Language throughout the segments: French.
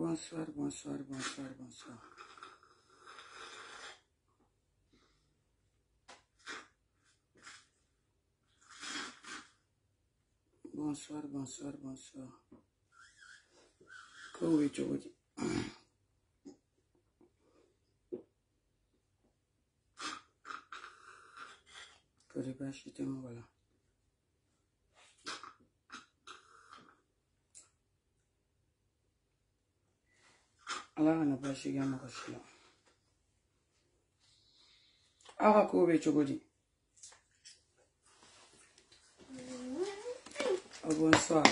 bonsoir, bonsoir, bonsoir, bonsoir. Bonsoir, bonsoir, bonsoir. Comment est-ce que tu vas acheter mon voilà. Allah na ba shi ga maka shi. Aka ko be chogodi. Bonsoir.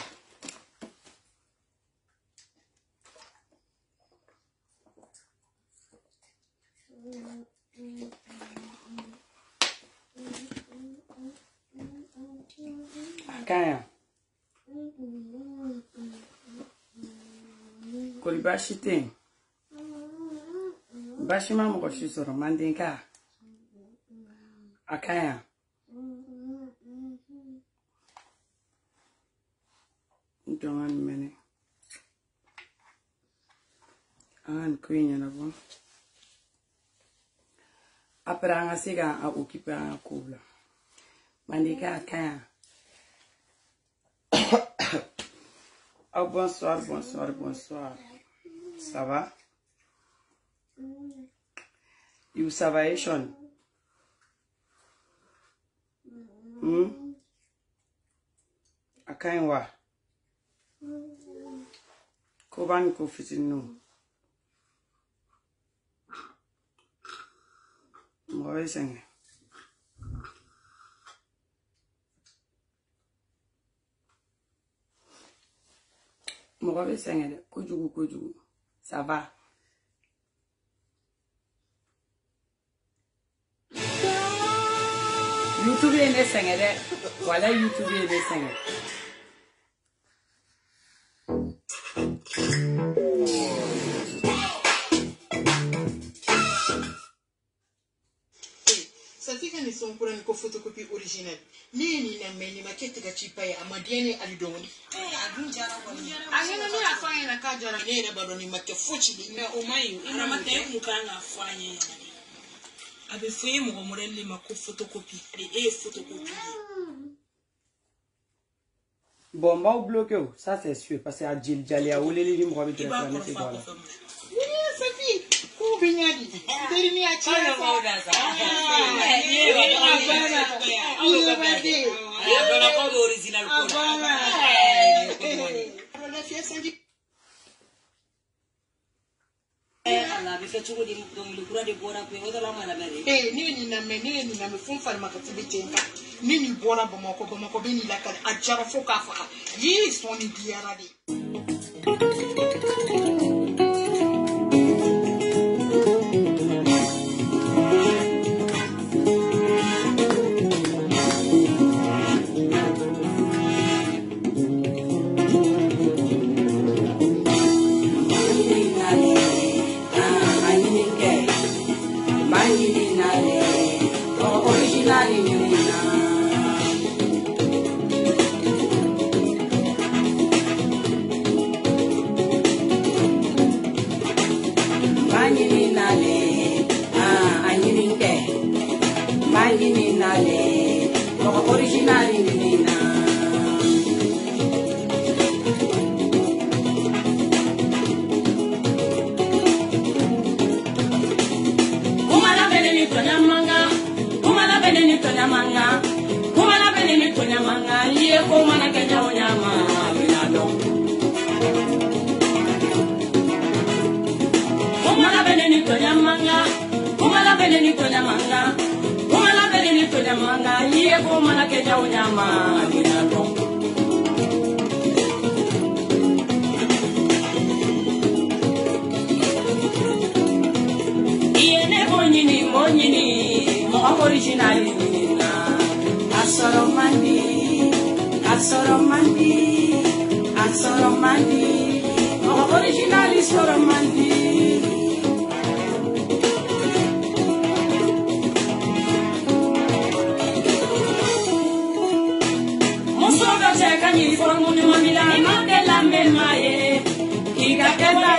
Akaya. Kolibashite. Bashima mo shi soro mandinka. Akaya. Jangan mene. An queen na bon. Après un siga a occupé un couple. Mandinka akaya. Oh, bonsoir, bonsoir, bonsoir. Ça va? You salvation? Akainwa. Koban ko fitinu. Mwawe senge. Mwawe senge. Kojugu. Ça va? YouTube est senge. Voilà YouTube est senge. Son pour une photocopie originale. Ni na meni makete ka chipa ya amadiane alidoni. Agunjara wani. Angena ni afanya na kajara ni na bado ni makefuchi na omayi ina mate mukanga afanye. Abe fuye mo morelle mako photocopie et photocopie. Bon, ma bloqué, ça c'est sûr parce que à Djil Djalia ou les livres me c'est voilà. Oui, Sophie. Binyadi. Deni achia sa. Original nini na me fun farma ka tibetenga nini bora bomako beni la ka ajara foka faka yi soni biara di.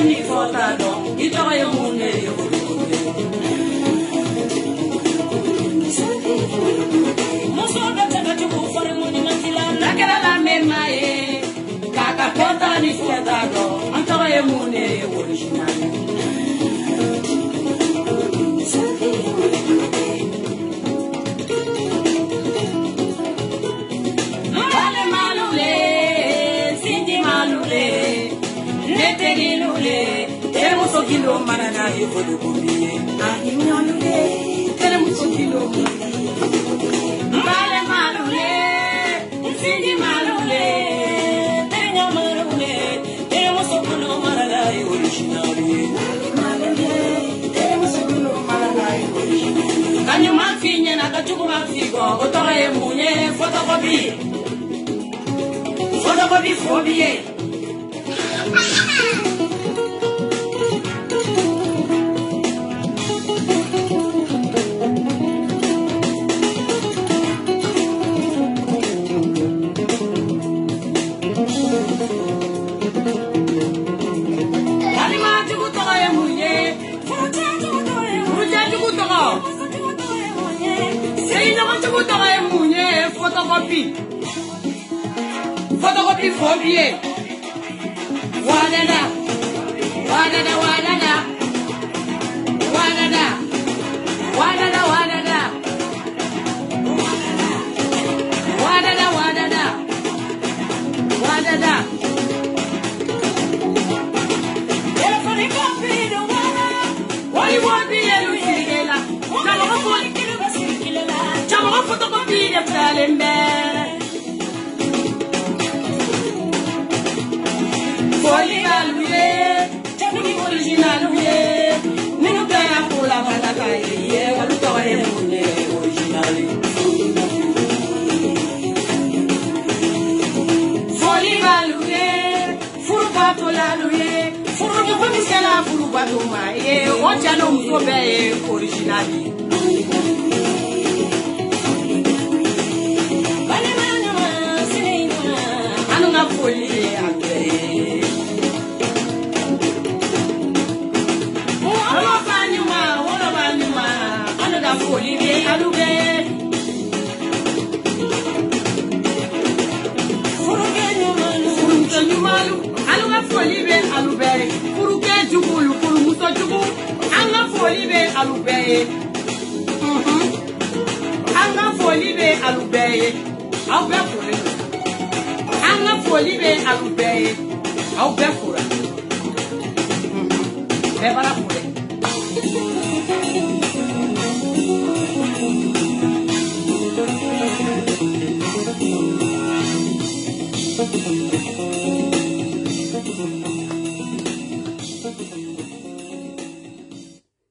Ni Kilo marana yefo de kumbiye ahinyonule tere musokilo male malule sindi malule tere nyamalule tere musokilo marana originali malule tere musokilo marana originali kanyo mafinya na kachuku mafigo otore munye photocopy phobie photocopy phobie wadada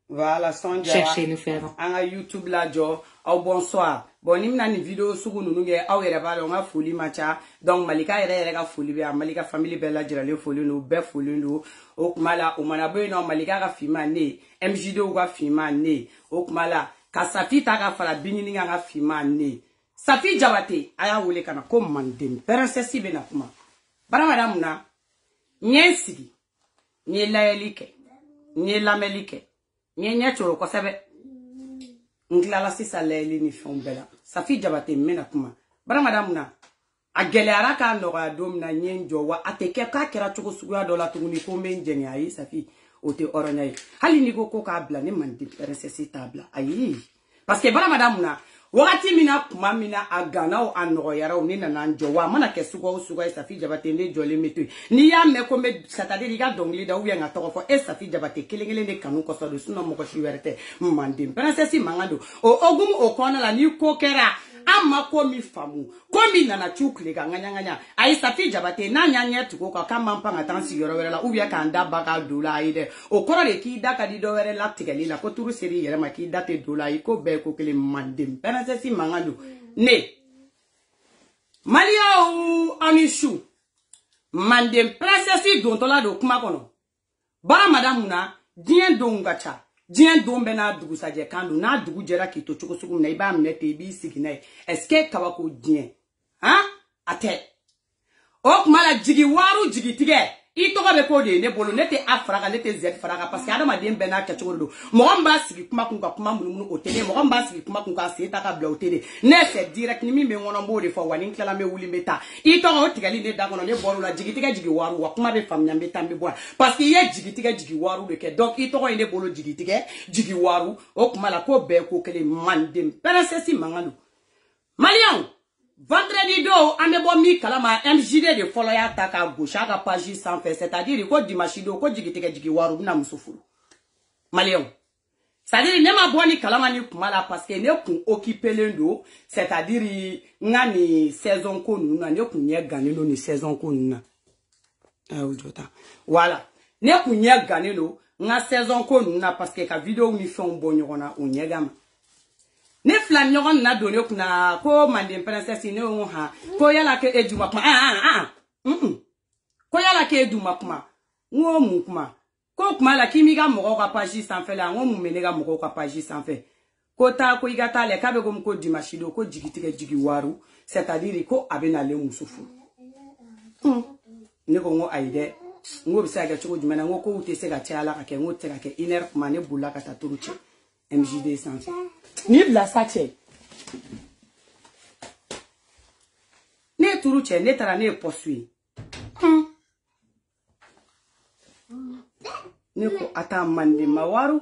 Voilà, cherchez-nous faire. En YouTube là, jo, au bonsoir. Bon, ni mna ni vidéo sugu nunuge au yere ba lo nga foli macha. Donc Malika yere ga foli be Malika family be la jirale foli no be foli no. Okmala o manaboy no Malika ga fima ne. MJD o ga fima ne. Okmala ka Safi ta ga fala binini ga fima ne. Safi Jabate aya wole kana ko mandem. Princesse be na kuma. Bara madam na nyesigi. Nye layelike. Nye lamelike. Nye choro ko sebe ngilala sisa leli ni fombela Safi Jabate mena kuma bara madam na agele araka no ga dom na nyenjo wa ateke ka kera choko sugu do la tuguni ko menjeni ayi Safi ote oronyai hali ni ko ka bla ni mandi princesse tabla ayi parce que bara madam na wakati mina kuma mina agana o anoro yara o ni na njo wa mana ke sugu Safi Jabate ne jole metu ni ya me ko me satade riga dongli da uya ngata ko Safi Jabate kelengele ne kanu ko so do suno mo ko shiwerte mandi princesse mangado o ogum o kona la ni ko kera ama ko mi famu ko mi nana chukle ga nganya ai Safi Jabate na nyanya tuko ka kama mpanga tansi yoro wera la uya ka nda baka dola ide o kora le ki da ka di do wera la tigeli la ko turu seri yere ma ki date dola ko be ko kele mandi princesse mangado ne Malia ou anishu mandi princesse don tola do kuma kono bara madam na dien do ngacha dien do mbe na dugu saje kandu na dugu jera ki to choko sugu na iba mnete bi sigina est-ce que kawako dien ate ok mala jigi waru jigi tige I toga be ko de ne bolo ne te afraga ne te z fraga parce que adama dem bena ka chogoro mo gamba sigi kuma kun ka kuma mununu o tele mo gamba sigi kuma kun ka seta ka bla o tele ne se direct ni mi me wono mbo de fo wani nkala me wuli meta I toga o tigali ne da kono ne bolo la jigitiga jigi waru wa kuma be famnya meta mbe bo parce que ye jigitiga jigi waru de ke donc I toga ne bolo jigitiga jigi waru o kuma la ko be ko kele mandem perasesi mangalo Malion vendredi do ame bo mi kalama MJD de follow ya ta ka gauche ka page sans fait c'est-à-dire ko dimanche do ko jigitike jigi waru na musufuru Malion c'est-à-dire ne ma boni kalama ni kumala parce que ne kun occuper lendo c'est-à-dire ngani saison ko nuna ne kun ye gane no ni saison ko nuna jota voilà ne kun ye gane no nga saison ko nuna parce que ka vidéo ni fait un bon nyona o nyegama ne flan nyogon na donné kuna ko mandem princesse ne o ha ko yala ke eduma kuma ko yala ke eduma kuma ngo mu kuma ko kuma la kimi ga mo ka page sans fait la ngo mu mene ga mo ka page sans fait ko ta ko igata le kabe gom ko dimashido ko jigitike jigi waru c'est-à-dire ko abena le musufu ne ko ngo aide ngo bisa ga choko jumana ngo ko ute se ga chala ka ke ngo te ga ke iner kuma ne bulla ka ta turuche MJD sans fait ni bla sache ne turuche ne tara ne posui ne ko ata mande mawaru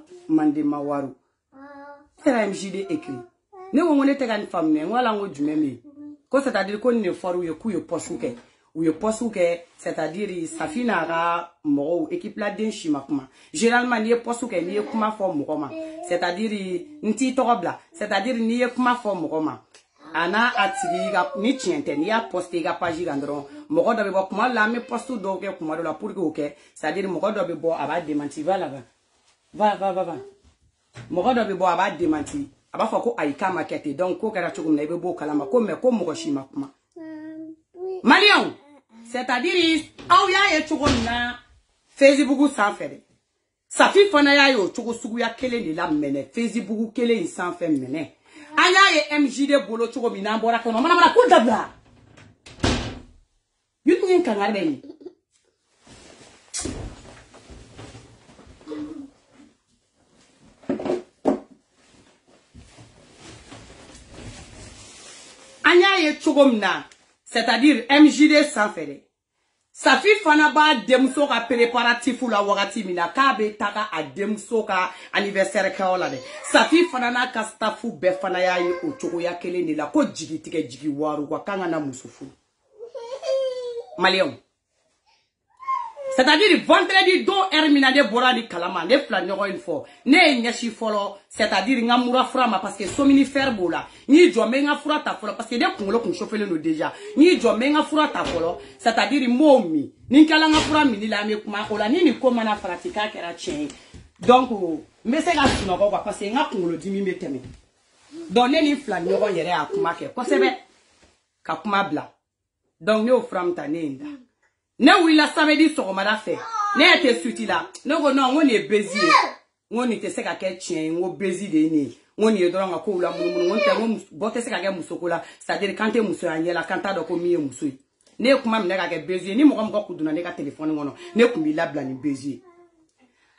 tera MJD écrit ne wo ngone tega ni famne wala ngo jumeme ko c'est-à-dire ko ne foru ye ku ye posuke ou ye posuke c'est-à-dire safina ga mo équipe la den shimakuma généralement ni posuke ni kuma fo mo c'est-à-dire nti togobla c'est-à-dire ni kuma fo mo ana atigi ga ni tiente ni a poster ga page gandron mo do be bo kuma la me postu do ke kuma do la pour que ok c'est-à-dire mo do be bo aba démenti va va mo do be bo aba démenti aba fa ko ayika market donc ko kara chugum na be bo kalama ko me ko mo shimakuma Malion c'est-à-dire aw ya ye chugum na Facebook sans faire Safi fana ya yo chugo sugu ya kele ni la mene Facebook kele insan fe mene aya ye MJD bolo chugo mina mbora kono mana ko dabla yutu yin kangarbe ni aya ye chugo mina c'est-à-dire MJD sans faire Safi fana ba demso ka préparatif la wakati mina ka be taka a demso ka anniversaire ka ola de Safi fana na ka staffu be fana ya yi o chogo ya kele ni la ko jigitike jigi waru kwa kanga na musufu Malion c'est-à-dire vendredi do hermina de bora ni kalama ne fla nyogo une fois ne nyashi folo c'est-à-dire ngamura frama parce que somini ferbola ni jo menga fura ta folo parce que de kungolo kun chofele no déjà ni jo menga fura ta folo c'est-à-dire momi ni kala nga fura mini la me kuma ola ni ko mana pratika kera chen donc me se ga tuno ko parce que nga kungolo dimi meteme donc ne ni fla nyogo yere akuma ke ko sebe ka kuma bla donc ne o fram ta nenda ne wila samedi sogomada fe ne ete suiti la no go no ngoni ebezi ngoni te se ka ke chien ngo bezi de ni ngoni edoro nga ko wula mununu ngonte ngo bote se ka ke musokola c'est-à-dire quand te muso anyela quand ta do ko miye muso ne kuma mne ka ke bezi ni mo ko kuduna ne ka téléphone ngono ne kumbi labla ni bezi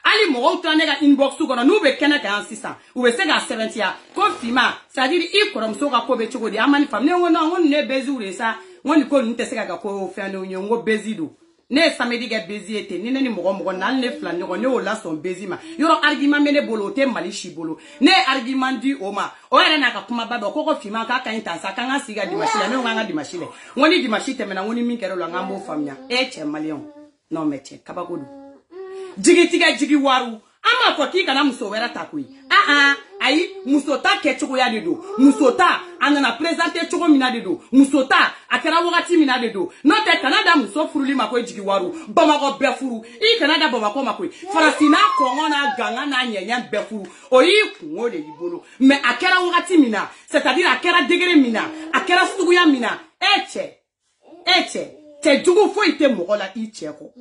ali mo o tane ka inbox ko no be kena ka ansisa u be se ka 70 ya ko fima c'est-à-dire i ko mso ka ko be choko di amani fam ne ngono ne bezi ure sa ngoni ko nte se ka ko fane ngo bezi do ne samedi ga bezi ete ni ni mo na ne flan ni ne o la son bezi ma yoro argument mene bolo te malishi bolo ne argument di o ma o ere na ka kuma baba ko fima ka kan tansa kan ga siga di machine ne nga di machine ngoni di machine mena ngoni min kero la ngambo famnya che Malion non meche kabagodu jigitiga jigi waru ama ko ki kana muso wera takui ayi musota ke chugo ya dedo musota anana présenter chugo mina dedo musota akera wakati mina dedo no te Canada muso furuli mako jigi waru bamako befuru I Canada bamako mako farasina ko ngona ganga na nyenya befuru oyi ngode yibolo mais akera wakati mina c'est-à-dire akera degré mina akera sugu ya mina eche te jugo fo ite mokola I cheko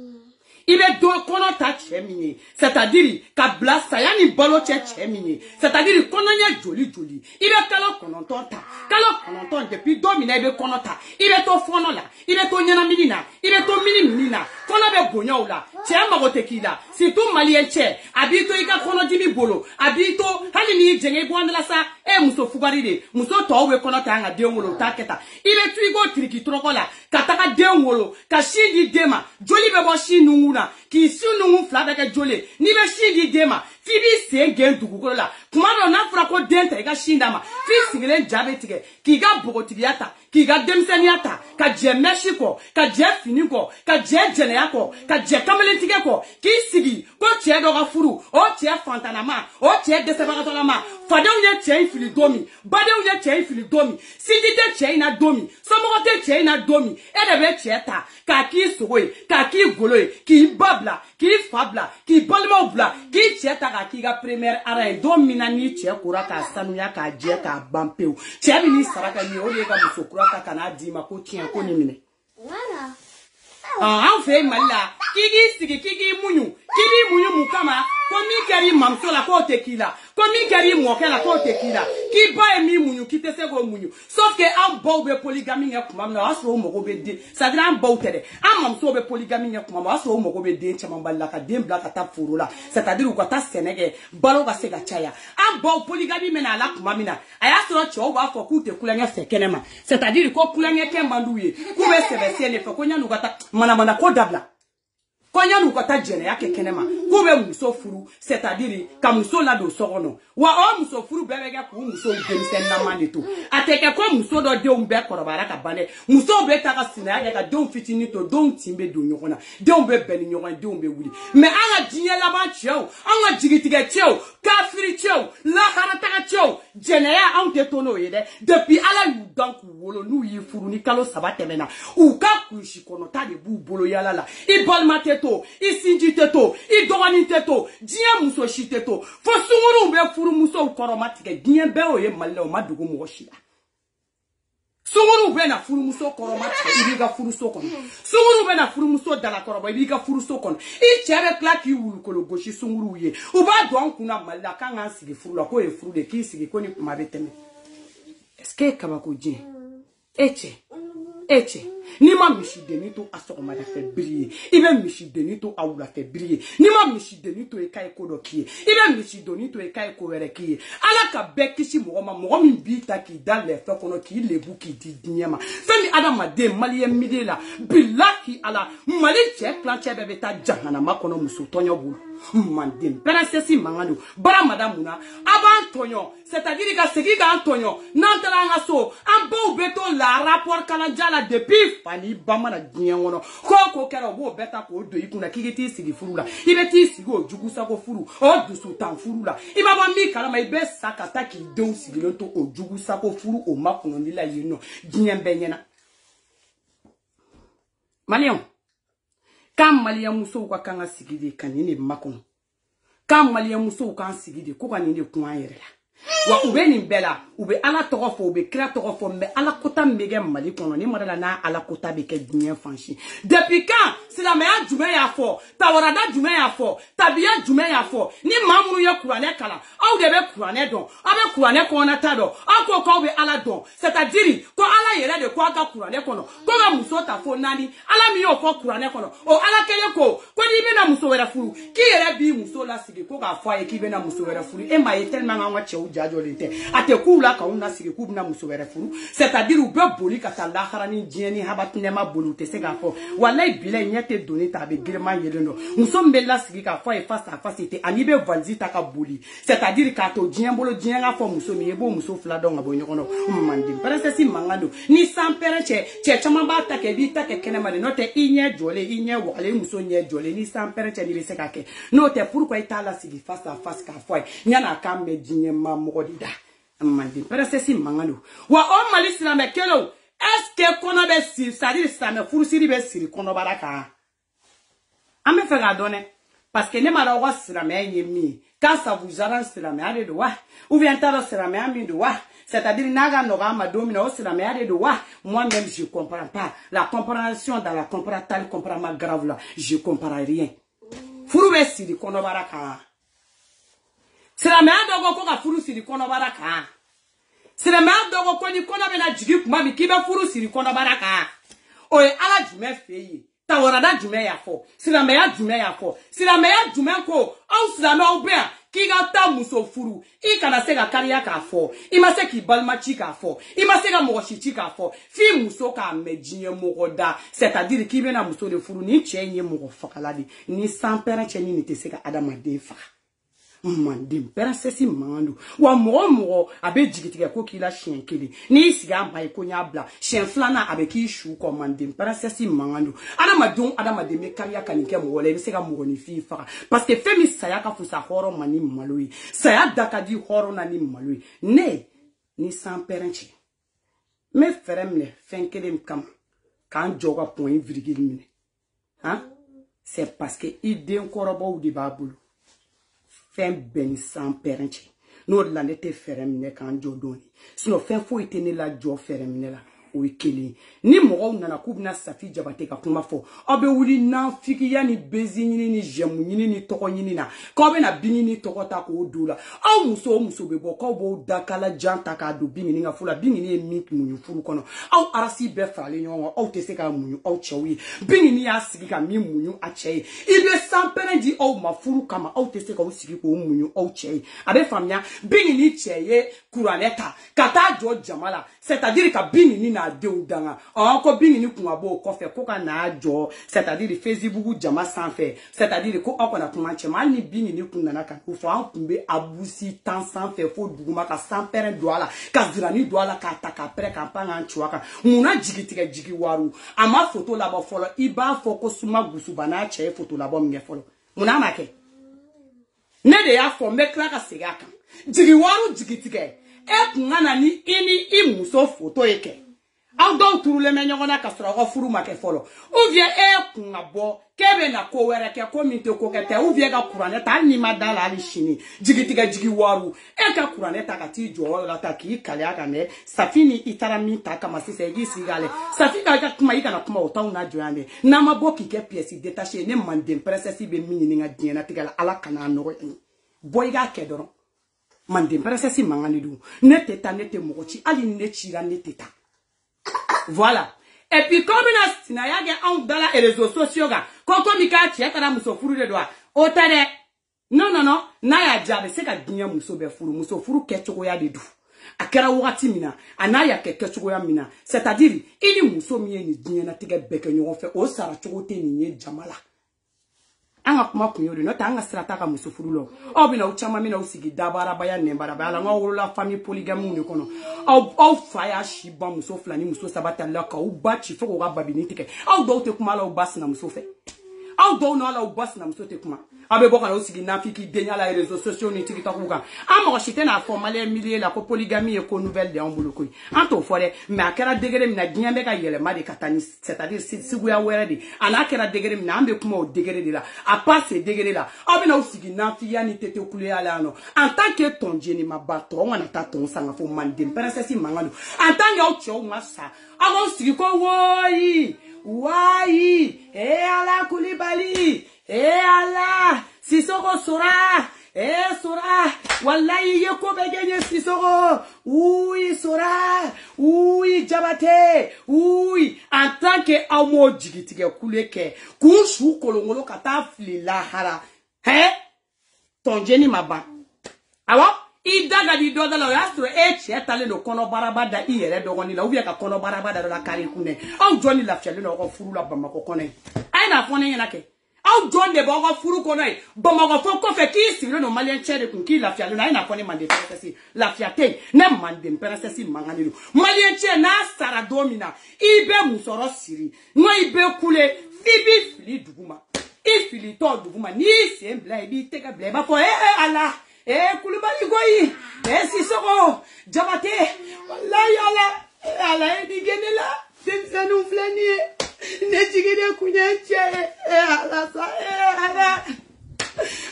Ibe do kono ta chemini. C'est-à-dire, ka bla sayani bolo chemini. C'est-à-dire, kono nye joli. Ibe kalo kononton ta. Kalo kononton depuis 2 minutes ibe kono ta. Ibe to fono la. Ibe to nyana minina. Ibe to mini na. Kono be gonyo la. Che magote kila. Si tout malien che. Abito ika kono dimi bolo. Abito hali ni jenge bwandela sa. Muso fugaride. Muso to we kono ta nga deongolo taketa. Ibe tuigo triki trokola. Kataka deongolo. Ka shindi dema. Joli bebo shinunguna. Ki sunungu flabeke jole. Nibe shindi dema. Fibi se gen dugu la. Kumano na fura ko denta ika shindama. Fi singile jabe tige. Kiga bogotigiata. Kiga demseniata. Ka je meshiko. Ka je finiko. Ka je jeneyako. Ka je kamelentige ko. Ki sigi. Ko che doga furu. O che fantanama. O che desebagatolama. Fadeu ye che infili domi. Badeu ye che infili domi. Sindite che ina domi. Somogote che ina domi. Edebe che ta. Ka ki sogoy. Ka ki goloy. Ki babla. Ki fabla. Ki balma bla. Ki che ta ka ki ga premier ara domi na ni che kura ka sanuya ka je ka bampeu. Che bi ni saraka ni o ye ka musokura ka kana di ma ko tien ko ni mine. Wala. An fe malla. Kigi sigi kigi munyu. Kigi munyu mukama. Komi keri mamsola ko tekila. Komi keri mwokela ko tekila. Ki ba mi munyu ki te se go munyu. Sauf que an baw be polygamie nya kuma na aso mo go be de. Ça dire an baw tede. An mamso be polygamie nya kuma aso mo go be de chama balla ka dem bla ka ta furu la. C'est-à-dire ko ta senege balo ga se ga chaya. An baw polygamie mena la kuma mina. Aya so cho ba fo ku te kulanya se kenema. C'est-à-dire ko kulanya kembanduye. Ku be se be se ne fo ko nya nu ga ta mana ko dabla. Konya nukota jene yake kenema. Kube muso furu. C'est-à-dire, ka muso la do sorono. Wa o muso furu bebega ku muso demisen na manito. Ateke ko muso do de umbe korobara ka bane. Muso be taka sina yake ka don fitini to don timbe do nyokona. De umbe beni nyokona de umbe wuli. Me anga jinye laban cheo. Anga jigitige cheo. Kafiri cheo. La harataka cheo. Jene ya ante tono yede. Depuis ala yu danku wolo nu yi furu ni kalo sabate mena. Uka kushikono ta de bu bolo yalala. Ibol mate isinji teto, idogani teto, diya muso shi teto. Fo sunguru be furu muso koromatike, diya be oye malle o madugu mwoshia. Sunguru be na furu muso koromatike, ibiga furu sokono. Sunguru be na furu muso dala koroba, ibiga furu sokono. I chere klaki ulu kolo goshi sunguru ye. Uba doan kuna malle, kanga sigi furu la, ko e furu de ki sigi koni kumabeteme. Eske kabako jine? Eche. Ni ma mishi denito asokoma da fe briller. Ibe mishi denito awula fe briller. Ni ma mishi denito e kai kodo kiye. Ibe mishi denito e kai ko were kiye. Ala ka be kishi mo mi bita ki dale fe kono ki lebu ki di dinyama. Femi adama de maliye midela. Billahi ala mali che planche bebe ta jahana makono muso tonyo bulu. Mandem princesse mangano bara madamuna avant tonyo. C'est-à-dire que segi ga Antonio nantala nga so an bo beto la rapport kala jala depuis fani bama na dienwono ko kero bo beta ko do ikuna kigiti sigi furu la ibeti sigi o jugusa ko furu o dusu tan furu la ibaba mi kala ma ibe sakata ki don sigi lonto o jugusa ko furu o makuno lila yino dien benyena malion kam malion muso ko kanga sigi de kanini makuno kam malion muso kan sigi de ko kanini ko ayere la wa ube ni bela ube ala togofo ube kira togofo me ala kota mege mali kono ni modela na ala kota be ke dien fanchi depuis quand c'est la meilleure jume ya fo tawarada jume ya fo tabiya jume ya fo ni mamunu ye kurane kala au de be kurane don abe kurane ko na tado ako ko be ala don c'est-à-dire ko ala yele de ko aga kurane kono ko ga muso ta fo nani ala mi yo ko kurane kono o ala kele ko ni be na muso wera furu ki yele bi muso la sigi ko ga fo ye ki be na muso wera furu e ma ye tellement nga che jajolite ate kula ka una sigi kubna musowere furu c'est-à-dire ube boli ka ta lahara ni dieni habatnema bolute se ga fo wallahi bilay nyete donné ta be girma yeleno musombe la sigi ka fo e face à face te anibe vanzi ta ka boli c'est-à-dire ka to dien bolo dien ga fo musomi ebo muso fla don ga bonyo kono mandi princesse mangando ni sans pere che chama ba ta ke bi ta ke kenema de note inye jole inye wale muso nye jole ni sans pere che ni be se ka ke note pourquoi itala sigi face à face ka fo nyana ka me dien mogodida amandi princesse mangalo wa o mali silame kelo est-ce que kono be si c'est-à-dire silame furu siri be siri kono baraka ame fe ga donné parce que ne ma ra wa silame yemi Quand ça vous arrange, c'est la meilleure de wa. Ou bien t'as c'est la meilleure de wa. C'est-à-dire, naga n'aura ma domina, c'est la meilleure de wa. Moi-même, je comprends pas. La compréhension dans la comparatal, comprend grave là. Je comprends rien. Furu si di kono baraka. C'est la meilleure de wa furu si di kono baraka. C'est la meilleure de wa kono bena jigi kuma bi kiba furu si di kono baraka. Oye, ala jume feye. Tawarada jume ya fo. C'est la meilleure jume ya fo. C'est la meilleure jume ko. Ou c'est la meilleure bien. Ki ga ta muso furu. I kana se ga kariya ka fo. I ma se ki balma chi ka fo. I ma se ga mogoshi chi ka fo. Fi muso ka medjinye mogoda. C'est-à-dire ki bena muso de furu ni chenye mogo fakaladi. Ni sans père chenye ni te se ga adama defa. Mandim perasesi mandu wa mo abe jigitiga ko kila chien kele ni siga mai ko nyabla chien flana abe ki shu ko mandim perasesi mandu adama de me kariya kanike mo wole se ga mo ni fi fa parce que femi saya ka fusa horo mani malui saya dakadi horo na ni malui ne ni sans parenti me feremle fenkele kam kan joga point virgule mine hein c'est parce que idée korobo di babulu Fem ben sans parenti. Nous la nete feremine kan jodoni. Sino fem fo itene la jo feremine la. Wikili. Ni moro nana kubna safi jabate ka kuma fo. Obe wuli na fiki ya ni bezi nyini ni jemu nyini ni toko nyini na. Kobe na bini ni toko ta ko dula. Au muso bebo ko bo dakala janta ka do bini nga fula bini ni mi munyu furu kono. Au arasi be fale nyonwa au tese ka munyu au chewi. Bini ni ya sigi ka mi munyu a chei. Ibe samperendi au mafuru kama au tese ka usigi ko munyu au chei. Abe famia bini ni cheye kuraneta. Kata jo jamala. C'est-à-dire ka bini ni na deudanga. Encore bini ni kumabo kofe koka na jo. C'est-à-dire Facebook jama sans fait. C'est-à-dire ko okona kumanche mal ni bini ni kunana ka ko fa kumbe abusi tan sans fait fo duguma ka sans père doala. Ka zirani doala ka taka pre ka panga nchuaka. Muna jigitiga jigi waru. Ama photo la ba follow iba foko suma gusu bana che photo la ba mge follow. Muna make. Ne de ya fo mekla ka segaka. Jigi waru jigitiga. Ngana ni ini imuso photo eke. Au donc tout le menyona ka sura furu make folo. Ou vient ngabo kebe na ko were ke komite ko kete ou vient ga kuraneta ni madala ali shini. Jigitiga jigi waru ka kuraneta ka ti jo la ta ki kale aka ne safini itarami ta kama sise gi sigale. Safika ka kuma ika na kuma ota una joane. Na maboki ke pièce détaché ne mandem princesse be minini nga diena tigala ala kana no. Boy ga kedoro. Mandem princesse mangani du. Ne teta ne te mochi ali ne chira ne teta. Voilà. Et puis comme na yage en dans les réseaux sociaux ga koko mika tieta muso furu de doa otare non na ya jabe se ka dinya muso furu kechoko ya de du akera wakati mina anaya kechoko ya mina c'est-à-dire ili muso miye ni dinya na tiga beke nyon fe o sara chokote ni ye jamala anga kuma kunyori no tanga strata ka muso furu lo obina uchama mina usigi dabara baya nembara bala nga wolola famille polygame ni kono au faya shiba muso flani muso sabata la ka ubachi foko ga babini tike au do te kuma la ubas na muso fe au do no la ubas na muso te kuma abe boka na usigi na fiki denya la réseaux sociaux ni tiki takuga amo chite na formalé milier la ko polygamie et ko nouvelle de ambulukoi anto fore mais akera degere mina dinyambe ka yele ma de katani c'est-à-dire si guya were de ana akera degere mina ambe kuma o degere de la a pas ce degere la abe na usigi na fiya ni tete kule ala no en tant que ton jeni ma bato on na ta ton sanga fo mandem princesse mangano en tant que ocho masa amo usigi ko wai ala Kulibali ala Sisoko sora sora wallahi yeko begenye Sisoko oui sora oui jabate oui en tant que amo jigitige kuleke kunshu kolongolo kata flila hara tonjeni maba awa idaga di doda la yastro chetale no kono barabada iyere dogoni la ubia ka kono barabada la kari kune au joni la fiale no ko furu la bama ko kone ai na fone yana ke au John de bogo furu kono e bomo fo ko fe ki si no malien chere kun ki la fiale na ina fone mande princesse la fiate ne mande princesse mangani lu malien chere na sara domina ibe musoro siri no ibe kule fibi fili duguma ifili to duguma ni sembla ibi teka bleba fo ala Kulibali goyi Sisoko jabate wallahi ala di genela senu flani ne jigide kunyanche ala sa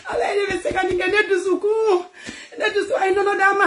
ala ni se ka ninge ne dusuku ay nono dama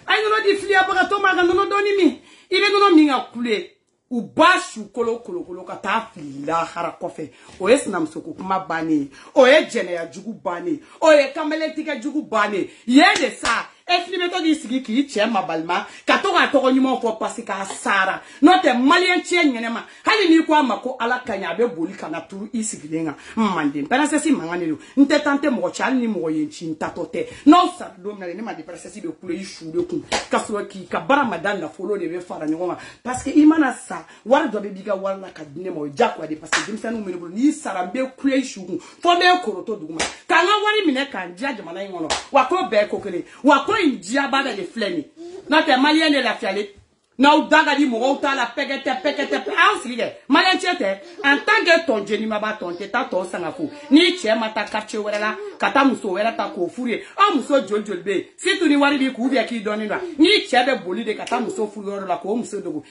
ay nono di fili abarato ma nono doni mi ile nono minga kule u bashu kolo ka ta fili la hara kofe o esna msoko kuma bani o jene ya jugu bani o kamele tika jugu bani yede sa efili meto di sigi ki che mabalma ka to ga to nyimo fo pasi ka sara no te malien che nyenema hali ni kwa mako ala kanya be boli kana turu isigilenga mande penasesi manganelo nte tante mo chal ni mo yenchi ntatote no sa do na ne ma de penasesi be kule ishu de kun kasro ki ka bara madan na folo de be fara nyoma parce que imana sa war do be biga wala ka dine mo jakwa de parce que dim sanu menebulu ni sara be kule ishu kun fo be koroto duguma ka nga wari mine kan jaje mana ngono wako be kokele wako india bada de fleni na te malien de la fiale na udaga di mo uta la pekete auslige malien chete en tant que ton jeni maba ton teta to sangafu ni che mata kapche wala kata muso wala ta ko furie a muso joljolbe si tu ni wari bi ku bi aki doni na ni che be boli de kata muso furie la ko muso dogo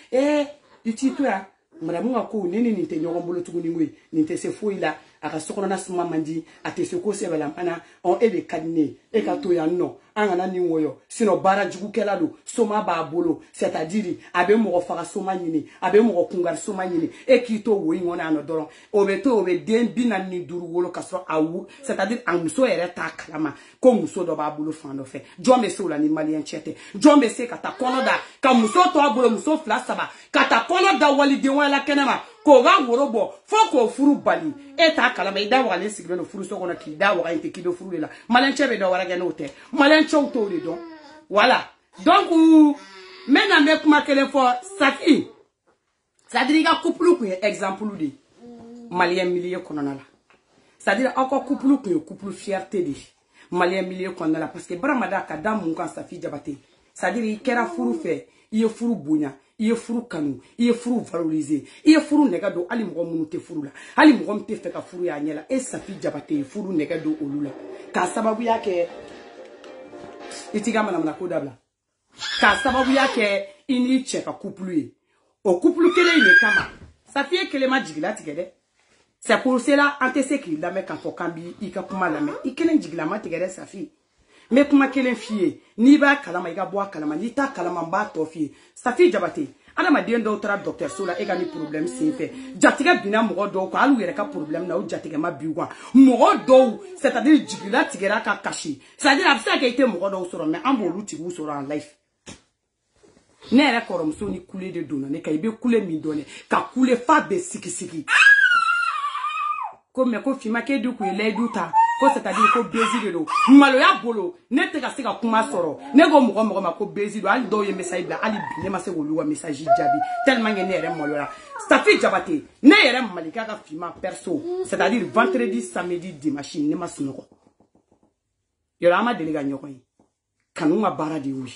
iti to ya maramu ko nini ni te nyogombolo tuguni ngwe ni te se foila aka sokona na suma mandi ate se ko se bala ana on e be kadine e ka to ya no angana ni woyo sino bara jugu kela do soma ba bolo c'est-à-dire abe mo fara soma nyini abe mo kungar soma nyini e ki to wo ngona no doron obeto obe den bina ni duru wolo kasro awu c'est-à-dire an muso ere ta klama ko muso do ba bolo fando fe jombe so la ni malien chete jombe se kata kono da ka muso to abolo muso flasaba kata kono da wali de wala kenema ko ga worobo foko furu bali eta kalama ida wale siglo no furu so kono ki da wa inte ki do furu la malien chebe do wara geno te malien chouto le don voilà donc maintenant me kuma kele fo safi sadiriga couple ku exemple de malien milieu kono na la c'est-à-dire encore couple fierté de malien milieu kono la parce que bramada ka da mun kan safi jabate c'est-à-dire kera furu fe iye furu bunya iye furu kanu iye furu valoriser iye furu nega do ali mo munu te furu la ali mo mte fe ka furu ya nyela e safi jabate furu nega do olula ka sababu yake itigama na kodabla ka sababu yake ini cheka couple o couple kele ile kama safi kele majigila tigede c'est pour cela antese ki la me kan fo kambi ikakuma la me ikele jigila ma tigede safi me kuma kelen fiye ni ba kalama iga bo kalama ni ta kalama ba to fiye safi jabate ana ma den do tra docteur sola e ga ni problème c'est fait jatiga bina mo do ko alu yere ka problème na o jatiga ma biwa mo do c'est-à-dire jigila tigera ka kashi c'est-à-dire absa ka ite mo do soro me ambo lu tigu soro en life ne re korom so ni couler de dona ne ka ibe couler mi donne ka couler fa be siki comme ko fima ke du ku ile duta ko c'est-à-dire ko bezi do malo ya bolo ne te ka se ka kuma soro ne go mo ma ko bezi do ali do ye message bla ali bi ne ma se go luwa message jabi tellement ne ere mo la stafi jabate ne ere malika ka fima perso c'est-à-dire vendredi samedi dimanche ne ma sunoko yo la ma delega nyoko yi kanu ma bara di wi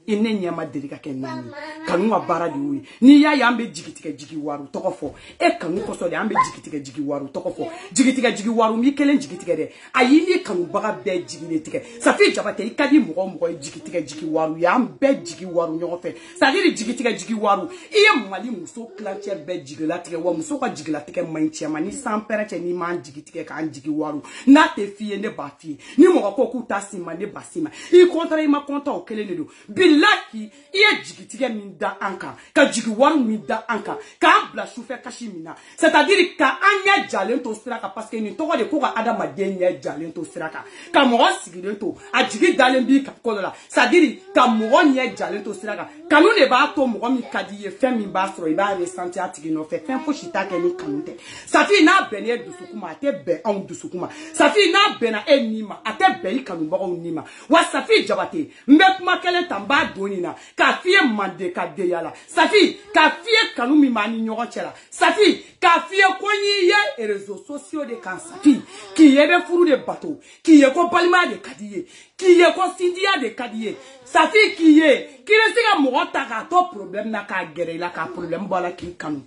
ine nyama delega kenani kanu ma bara di wi ni ya yambe jigitike jigi waru tokofo e kanu koso de ambe jigitike jigi waru tokofo jigitike jigi waru mi kelen jigitike de ayini kanu baga be jigile tike safi jabate ikadi mo jigitike jigi waru ya ambe jigi waru nyofe sadiri jigitike jigi waru iye mali muso clancher be jigila tike wa muso ka jigila tike manchi mani sans perache ni man jigitike ka jigi waru na te fie ne ba fie ni mo ko ku tasima ne basima I kontra ma konta o kelen do billahi iye jigitike min da anka ka jigi waru min da anka ka bla chauffeur kashi mina c'est-à-dire ka anya jalen to siraka parce que ni to de ko ka adama denya jalen to siraka ka mo sigile to a jigi dalen bi ka ko la c'est-à-dire ka mo nya jalen to siraka kanu ne ba to mo mi kadiye fem mi ba soro iba ressentir atigi no fe fem fo shita ke ni kanute safi na bene dusukuma te be on dusukuma safi na bena enima ate be kanu ba on nima wa safi jabate mbe kuma kele tamba doni na ka fie mande ka de yala safi ka fie kanu mi mani nyogo chela safi ka fie konyi ye réseaux sociaux de kan safi ki ye be furu de bateau ki ye ko balima de kadiye ki ye ko sindia de kadiye safi ki ye ki le siga mo ta ka to problème na ka gere la ka problème bala ki kanu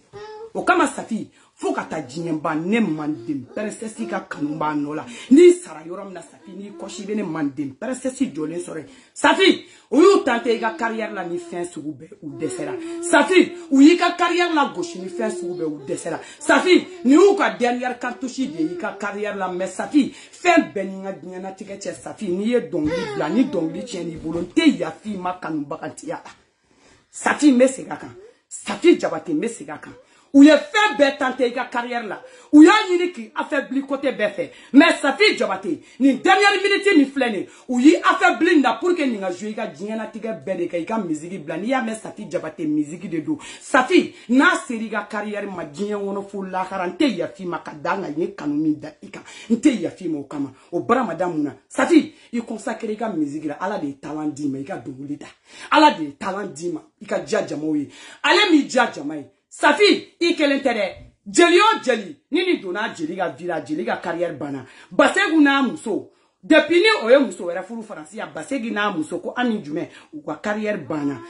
o kama safi fo ka ta jiɲɛba ne manden pɛrɛsɛsi ka kanu b'a nɔ la ni sara yɔrɔ min na Safi ni kɔsi bɛ ne manden pɛrɛsɛsi jɔlen sɔrɔ Safi u y'u tante i ka carrière la ni fɛn sugu bɛɛ u dɛsɛra Safi u y'i ka carrière la gosi ni fɛn sugu bɛɛ u dɛsɛra Safi ni y'u ka dernière cartouche de y'i ka carrière la mais Safi fɛn bɛɛ ni n ka diɲɛnatigɛ cɛ Safi n'i ye dɔnkili bila ni dɔnkili tiɲɛn'i bolo n tɛ yafi ma kanubagatiya la Safi n bɛ segin a kan Safi Jabate n bɛ segin a kan u ye fɛn bɛɛ tante i ka carrière la u y'a ɲini k'i affaibli côté bɛɛ fɛ mais Safi Jabate nin dernière minute ni filɛ nin u y'i affaibli na pour que nin ka jouer i ka diɲɛnatigɛ bɛɛ de kan i ka musique bila n'i y'a mɛn Safi Jabate musique de don Safi n'a sera i ka carrière ma diɲɛ kɔnɔ fo lahara n tɛ yafi ma ka da n ka n ye kanu min da i kan n tɛ yafi ma o kama o baramada mun na Safi i consacrer i ka musique la Ala de ye talent d'i ma i ka dɔnkili da Ala de ye talent d'i ma i ka diya jamaw ye ale m'i diya jama ye Safi i kelen tɛ dɛ jeli o jeli ni donna jeli ka vie la jeli ka carrière bana Basegu n'a muso depuis ni o ye muso wɛrɛ furu Faransi ya Basegu n'a muso ko Ami jumɛn u ka carrière bana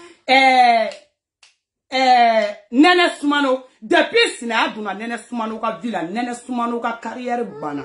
Nene Sumano depuis Sinaya donna Nene Sumano ka vie la Nene Sumano ka carrière bana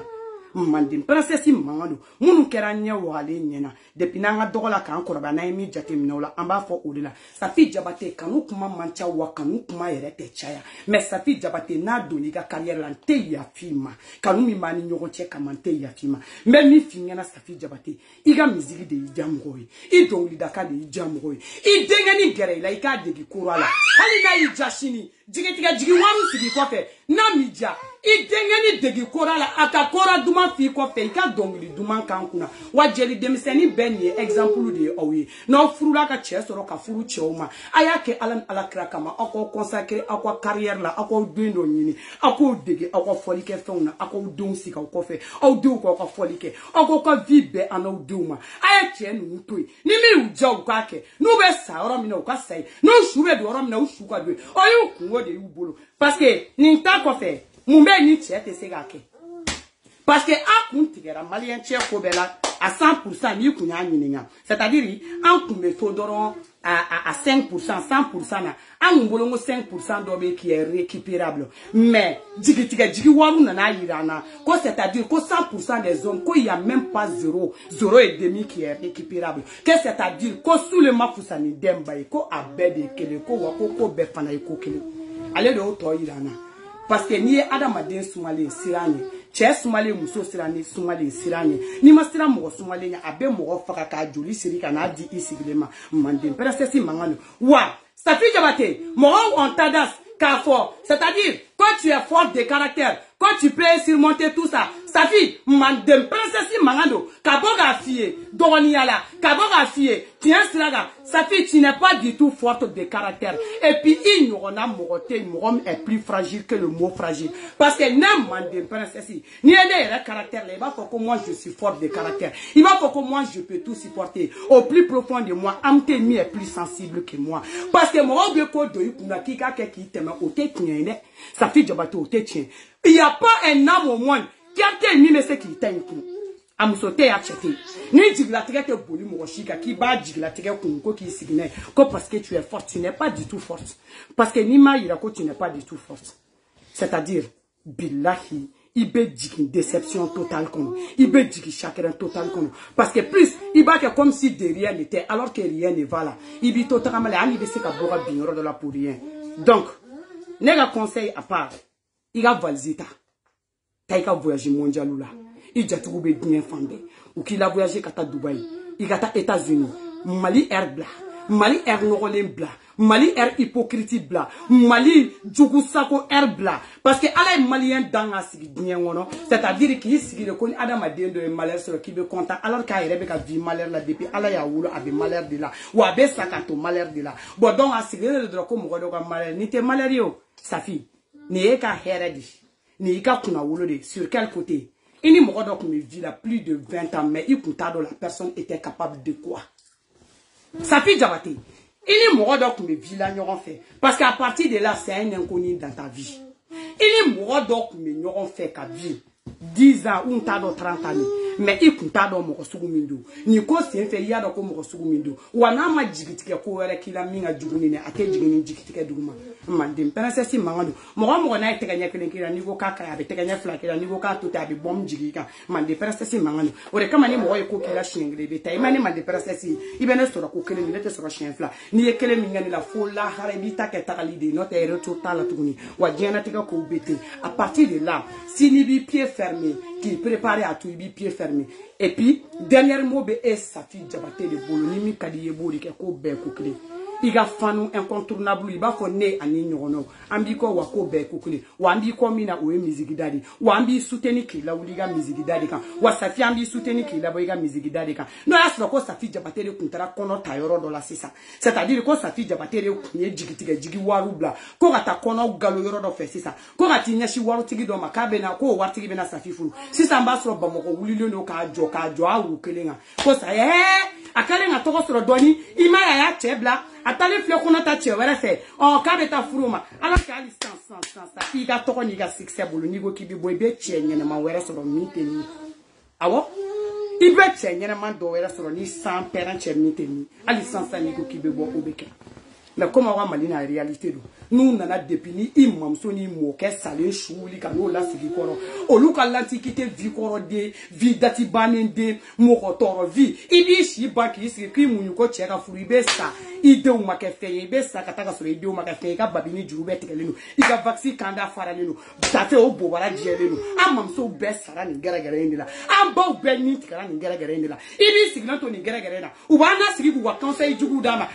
manden princesse mangado munu kɛra ɲɛ wagalen ɲɛna depuis n'an ka dɔgɔ la k'an kɔrɔbaya n'an ye min jateminɛ o la an b'a fɔ o de la Safi Jabate kanu kuma man ca wa kanu kuma yɛrɛ tɛ caya mais Safi Jabate n'a donn'i ka carrière la n tɛ yafi ma kanu min b'a ni ɲɔgɔn cɛ kama n tɛ yafi ma n bɛ min f'i ɲɛna Safi Jabate i ka musique de y'i diya mɔgɔw ye i dɔnkilidaka de y'i diya mɔgɔw ye i denkɛni gɛrɛ i la i k'a degi kura la hali n'a y'i diya sini jigitigɛ jigi wariw sigi kɔfɛ n'a m'i diya i denkɛni degi kora la a ka kora duman f'i kɔfɛ i ka dɔnkili duman kan kunna wa jeli denmisɛnnin bɛɛ nin ye exemple de ye aw ye n'aw furula ka cɛ sɔrɔ ka furu cɛw ma a y'a kɛ Ala ni Alakira kama aw k'aw consacrer aw ka carrière la aw k'aw den dɔ ɲini aw k'o dege aw ka fɔlikɛfɛnw na aw k'aw denw sigi aw kɔfɛ aw denw k'aw ka fɔli kɛ aw k'aw ka vie bɛɛ an n'aw denw ma a ye cɛ ninnu to yen ni min y'u diya u k'a kɛ n'u bɛ sa yɔrɔ min na u ka sa yen n'u su bɛ don yɔrɔ min na u su ka don yen o y'u kungo de y'u bolo parce que nin ta kɔfɛ mun bɛ ni cɛ tɛ se k'a kɛ parce que a kun tigɛra maliyɛn cɛ ko bɛɛ la à 100% n'i kun y'a ɲininka c'est-à-dire an kun bɛ to dɔrɔn à 5% 100% na an kun bolo ko 5% dɔ bɛ qui est récupérable mais jigitigɛ jigi wariw nana yira an na ko c'est-à-dire ko 100% des hommes ko il y a même pas 0,5 qui est récupérable que c'est-à-dire ko Sulema Fusani Demba ye ko a bɛɛ de ye kelen ko wa ko bɛɛ fana ye ko kelen ale de y'o tɔ yira an na parce que n'i ye adamaden sumalen siran ye cɛ sumalen muso siran ye sumalen siran ye n'i ma siran mɔgɔ sumalen ye a bɛ mɔgɔ faga k'a joli siri ka n'a di i sigilen ma manden princesse mankan don wa Safi Jabate mɔgɔw ont tendance k'a fɔ c'est-à-dire quand tu es fort de caractère quand tu peux surmonter tout ça Safi manden princesse mankan don ka bɔ k'a f'i ye dɔgɔniya la ka bɔ k'a f'i ye tiɲɛ sira kan Safi tu n'es pas du tout forte de caractère et puis i ɲɔgɔnna mɔgɔ tɛ yen mɔgɔ min est plus fragile que le mot fragile parce que ne manden princesse n'i ye ne yɛrɛ caractère la i b'a fɔ ko moi je suis forte de caractère i b'a fɔ ko moi je peux tout supporter au plus profond de moi âme tɛ min est plus sensible que moi parce que mɔgɔw bɛ ko don i kunna k'i k'a kɛ k'i tɛmɛ o tɛ tiɲɛ ye dɛ Safi Jabate o tɛ tiɲɛ il y a pas un âme au monde qui a tɛ min bɛ se k'i ta in kun a muso tɛ y'a cɛ tɛ ni jigilatigɛ tɛ boli mɔgɔ si kan k'i b'a jigilatigɛ kun ko k'i sigi n'a ye ko parce que tu es forte tu n'es pas du tout forte parce que n'i m'a yira ko tu n'es pas du tout forte c'est-à-dire billahi i bɛ jigin déception totale kɔnɔ i bɛ jigin chagrin total kɔnɔ parce que plus i b'a kɛ comme si de rien n'était alors que rien ne va là i b'i to tagama la hali i bɛ se ka bɔ ka bin yɔrɔ dɔ la pour rien donc ne ka conseil à part i ka valise ta i ka voyage mondial la i jatigiw bɛ diɲɛ fan bɛɛ u k'i la voyager ka taa Dubaï i ka taa États-Unis Mali air bila Mali air nɔgɔlen bila Mali air hypocrite bila Mali jugu sako air bila parce que ala ye maliyɛn dan ka sigi diɲɛ kɔnɔ c'est-à-dire k'i sigi de ko ni adamaden dɔ ye malheur sɔrɔ k'i bɛ content alors k'a yɛrɛ bɛ ka vie malheur la depuis ala y'a wolo a bɛ malheur de la wa a bɛ sa ka to malheur de la bon donc a sigilen de dɔrɔn ko mɔgɔ dɔ ka malheur ni tɛ malheur ye o Safi nin ye ka hɛrɛ de nin y'i ka kunna wolo de sur quel côté i ni mɔgɔ dɔ kun bɛ vie la plus de 20 ans mais i kun t'a dɔn la personne était capable de quoi Safi Jabate i ni mɔgɔ dɔ kun bɛ vie la ɲɔgɔn fɛ parce qu'à partir de là c'est un inconnu dans ta vie i ni mɔgɔ dɔ kun bɛ ɲɔgɔn fɛ ka vie 10 ans ou t'a dɔn 30 ans mais i kun t'a dɔn mɔgɔ sugu min don nin ko sen fɛ i y'a dɔn ko mɔgɔ sugu min don wa n'a ma jigitigɛ ko wɛrɛ k'i la min ka jugu ni a tɛ jigin ni jigitigɛ duguma mandim princesse mangando mo na teganya kelen kila ni go kaka ya teganya fla kila ni go ka to ta bi bom jigika mande princesse mangando ore kama ni mo ko kila shingre be tay mani mande princesse ibene sura ko kelen ni te sura shin fla ni ye kelen mi ngani la fola harabita ke takalide no te retour ta la tuguni wa diana tika ko bete à partir de là si ni bi pied fermé qui préparait à tout bi pied fermé et puis dernier mot be est Safi Diabaté de bolo ni mi kadiye boli ke ko be ko kle iga fanu incontournable iba fo ne ani nyono ambi ko wa ko be ko kle wa ambi ko mina o musique dadi wa ambi soutenir ki la uliga musique dadi kan wa Safi ambi soutenir ki la boiga musique dadi kan no aslo ko Safi Diabaté de kuntara kono tayoro do la sisa c'est-à-dire ko Safi Diabaté de kunye jigi waru bla ko kata kono galo yoro do fe sisa ko kati nyashi waru tigi do makabe na ko wartigi bena Safi fulu sisa mbasro bamoko wulilo no ka jo awu kelenga ko sa akalenga toko soro doni ima ya chebla atale fle kuna ta chewere se on ka beta furuma ala ka li sans iga toko ni ga succès bulu ni go kibi boy be chenyene ma were soro miteni awo ibe chenyene man do were soro ni sans parent chemiteni ali sans ni go kibi bo obeke mais comment wa malina réalité do nous nana depuis ni imam so ni mo ke sale chouli ka no la sigi koro oluka l'antiquité vi koro de vi dati banende mo ko toro vi ibi shi ba ki sigi ki mu ko cheka furu ibe sa ide o make fe ibe sa kataka so ide o make fe ka babini jurube tekelenu iga vaccine kanda faralenu tafe o bobara jelenu amam so be sara ni gara ndila amba o be ni tikara ni gara ndila ibi sigi na to ni gara na ubana sigi ku wa conseil jugu dama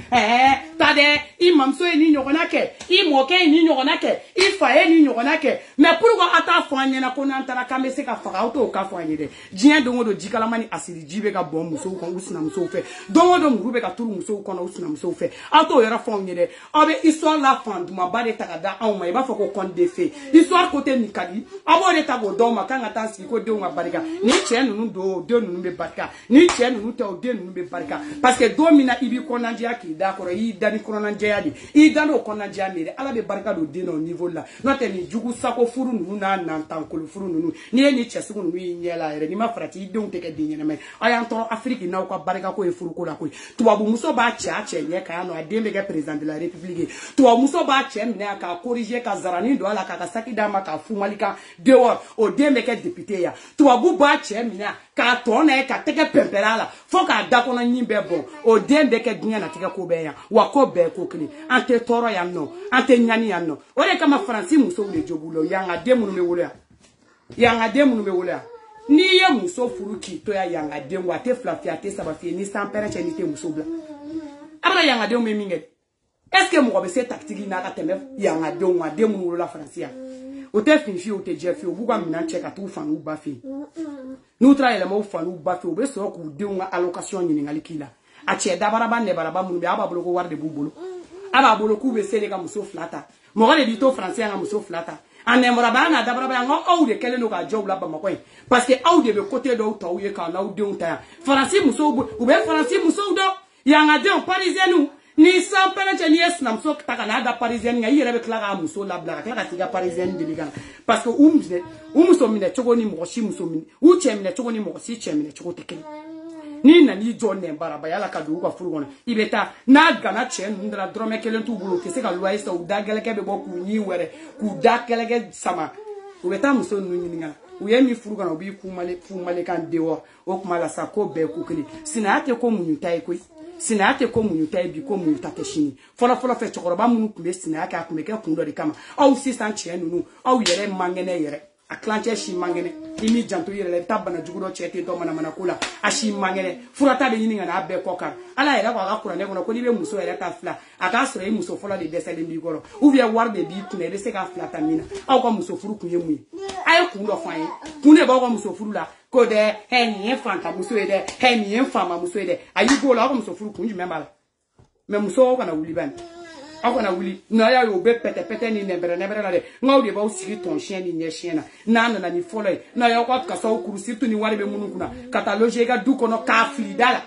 tade imam so ni nyokona ke moke ni nyogona ke ifaye ni nyogona ke mais pourquoi ata fanye na ko nantara kamese ka faka auto ka fanye de jien dongo do jikala mani asiri jibe ka bom muso ko usna muso fe dongo do murube ka turu muso ko na usna muso fe auto yora fanye de obe histoire la fan duma bade takada an ma ba fako kon de fe histoire côté ni kadi abo de tago do ma kanga tansi ko de nga barika ni chien nunu do de nunu be barika ni chien nunu te o de nunu be barika parce que domina ibi konandia ki d'accord yi dani konandia di i dano konandia mere ala be barka do deno niveau là note ni jugu sako furu nunu na nantankolo furu nunu ni ni chesugu nunu nyela ere ni ma frati don teke dinyene me aya ntoro Afrique na ko barka ko e furu ko la ko tubabu muso ba cha nye ka no adembe ke président de la république tubabu muso ba cha mne aka corriger ka zarani do ala ka saki dama ka fumalika dehors o dembe ke député ya tubabu ba cha mne ka tona ka teke pemperala fo ka dako na nyimbe bon o dembe ke dinya na teke ko be ya wa ko be ko kli ante toro ya no ante nyani ya no ore kama Francis muso le jobulo yanga demu no me wola ni ye muso furu ki to ya yanga demu ate flafiate sabafi ni sans père ni te muso bla abra yanga demu me minge est-ce que mo be se tactique na ka teme yanga demu no la Francia o te finfi o te jefi o buga mina cheka tu fanu bafi nous travaillons mo fanu bafi o be so ku demu allocation ni ngali kila a che dabaraba ne baraba mu be aba bloko warde bubulu aba bloko be se ka muso flata mo gale dito français nga muso flata anemora ba na dabaraba nga o de kele no ka job la ba makoy parce que au de be côté do to ye ka na o de unta français muso ou be français muso do yanga de parisien ni sans pere ni es na muso taka na da parisien nga yere be klara muso la bla klara tiga parisien de liga parce que muso mine chogo ni mo shi muso mine u chemine chogo ni mo shi chemine chogo tekeli ni na ni jonne baraba yala ka du ko furugona ibeta na gana chen ndra drome kelen tu bulu kese ka loyer sa u da geleke be boku ni were ku da keleke sama ubeta muso nu nyinga u yemi furugona obi fumale kan dewo o kuma la sa ko be ku kili sinate ko munyutai ko sinate ko munyutai bi ko munyuta keshini fola fe chokoroba munu kumbe sinate akumeke kundo de kama au sisan chen nunu au yere mangene yere aklanche shi mangene imi janto yere tabana jugudo chete to mana kula ashi mangene furata be yininga na be kokar ala yere kwa akura ne ko libe muso yere ta fla aka sore muso fola de desele mbi goro ou bien warbe bi kune de se ka fla tamina aw ko muso furu kunye mu ay ku ndo fan kune ba ko muso furu la ko de henye fanta muso ede henye fama muso ede ayi go la ko muso furu kunju membala me muso kana wuli ban akona wuli na ya yo be pete ni nebere la de ngawde ba usiri ton chien ni nye chien na ni follow na ya kwa ka so kuru surtout ni wale be munukuna catalogue ga du kono ka flidala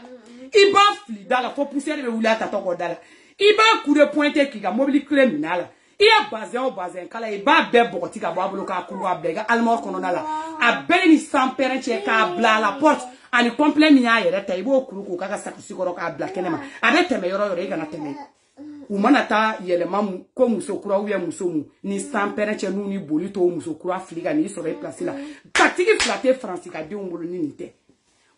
iba flidala fo pousser be wula ta to ko dala iba coup de pointe ki ga mobile criminal iya bazin kala iba be bokoti ka babolo ka kuru abega almor kono na la a be ni sans parent ka bla la porte ani complet mi ya yere ta ibo kuru ko ka sakusi ko ka bla kenema abe teme yoro ga na teme u mana taa yɛlɛma ko muso kura ou bien muso mu ni san pɛrɛn cɛ n'u ni boli to muso kura fili ka n'i sɔrɔ i place la tactique fila tɛ faransi ka denw bolo ni nin tɛ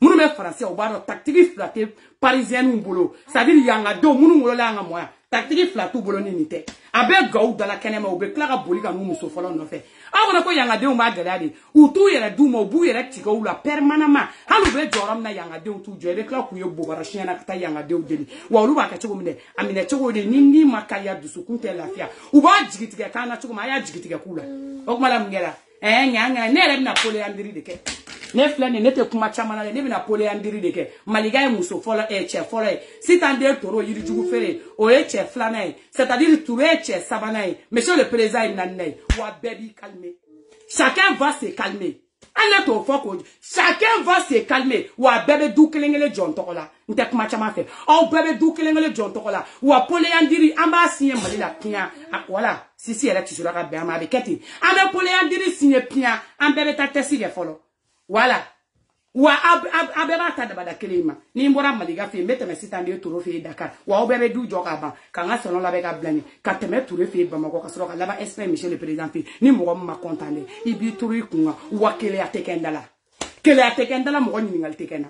minnu bɛ faransi u b'a dɔn tactique fila tɛ parisienne bolo c'est à dire yanga denw minnu wolola an ka mɔ yan tactique fila t'u bolo ni nin tɛ a bɛ gaw dala kɛnɛma u bɛ tila ka boli ka n'u muso fɔlɔ nɔfɛ aw kɔnɔ ko yangadenw b'a gɛlɛya de u t'u yɛrɛ d'u ma u b'u yɛrɛ tigɛ u la permanemment hali u bɛ jɔyɔrɔ min na yangadenw t'u jɔ i bɛ tila k'u ye bobara siɲɛ na ka taa yangadenw deli wa olu b'a kɛ cogo min dɛ a minɛ cogo de ni ma kariya dusukun tɛ lafiya u b'a jigitigɛ kan na cogo min a y'a jigitigɛ k'u la o kuma la mun kɛra ɲa ne yɛrɛ bɛna polyandrie de kɛ ne filɛ nin ne tɛ kuma caman na dɛ ne bɛna polyandrie de kɛ malika ye muso fɔlɔ cɛ fɔlɔ ye sitan den toro yirijugu feere o ye cɛ filanan ye c'est à dire Touré ye cɛ sabanan ye monsieur le président ye naaninan ye wa bɛɛ b'i calmer chacun va se calmer hali ne t'o fɔ ko chacun va se calmer wa bɛɛ bɛ du kelen kelen jɔ n tɔgɔ la n tɛ kuma caman fɛ aw bɛɛ bɛ du kelen kelen jɔ n tɔgɔ la wa polyandrie an b'a signé Mali la piyan voilà Sisi yɛrɛ tisora ka bɛn a ma a bɛ kɛ ten an bɛ polyandrie signé piyan an bɛɛ bɛ taa test kɛ fɔlɔ voilà wa a bɛɛ b'a ta dabada kelen ma ni n bɔra Malika fɛ yen n bɛ tɛmɛ sitan den Toro fɛ yen Dakar wa aw bɛɛ bɛ du jɔ k'a ban ka n ka salon labɛn ka bila nin ka tɛmɛ Touré fɛ yen Bamakɔ ka sɔrɔ ka laban expert monsieur le président fɛ yen ni mɔgɔ min ma content dɛ i b'i turu i kun kan wa keleya tɛ kɛ n da la keleya tɛ kɛ n da la mɔgɔ ɲininkali tɛ kɛ n na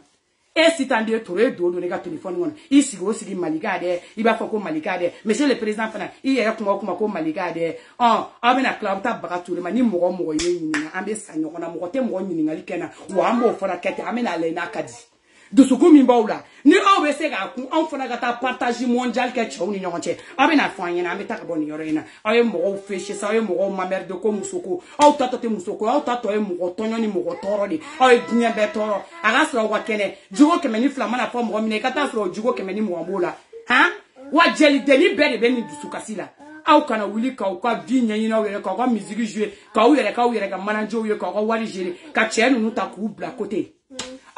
e sitan den Toro e don ne ka téléphone kɔnɔ i sigi o sigi Malika dɛ i b'a fɔ ko Malika dɛ monsieur le président fana i yɛrɛ kuma o kuma ko Malika dɛ aw bɛna tila aw bɛ taa baga Touré ma ni mɔgɔ mɔgɔ ye ɲininka an bɛ sa ɲɔgɔn na mɔgɔ tɛ mɔgɔ ɲininkali kɛ na wa an b'o fana kɛ ten an bɛna lajɛ n'a ka di dusukun min b'aw la ni aw bɛ se k'a kun anw fana ka taa partage mondial kɛ cɛw ni ɲɔgɔn cɛ aw bɛna fɔ an ɲɛna an bɛ taa ka bɔ nin yɔrɔ in na aw ye mɔgɔw fêcher sa aw ye mɔgɔw mamerde ko muso ko aw ta tɔ tɛ muso ko aw ta tɔ ye mɔgɔ tɔɲɔ ni mɔgɔ tɔɔrɔ de aw ye diɲɛ bɛɛ tɔɔrɔ a ka sɔrɔ aw ka kɛnɛ jogo 102 mana fɔ mɔgɔ min i ka taa sɔrɔ jogo 120 b'o la wa jɛlideni bɛɛ de bɛ nin dusukasi la aw kana wuli k'aw ka vie ɲɛɲini aw yɛrɛ k'aw ka musique jouer k'aw yɛrɛ ka manager ye k'aw ka wari gérer ka cɛ ninnu ta k'u bila côté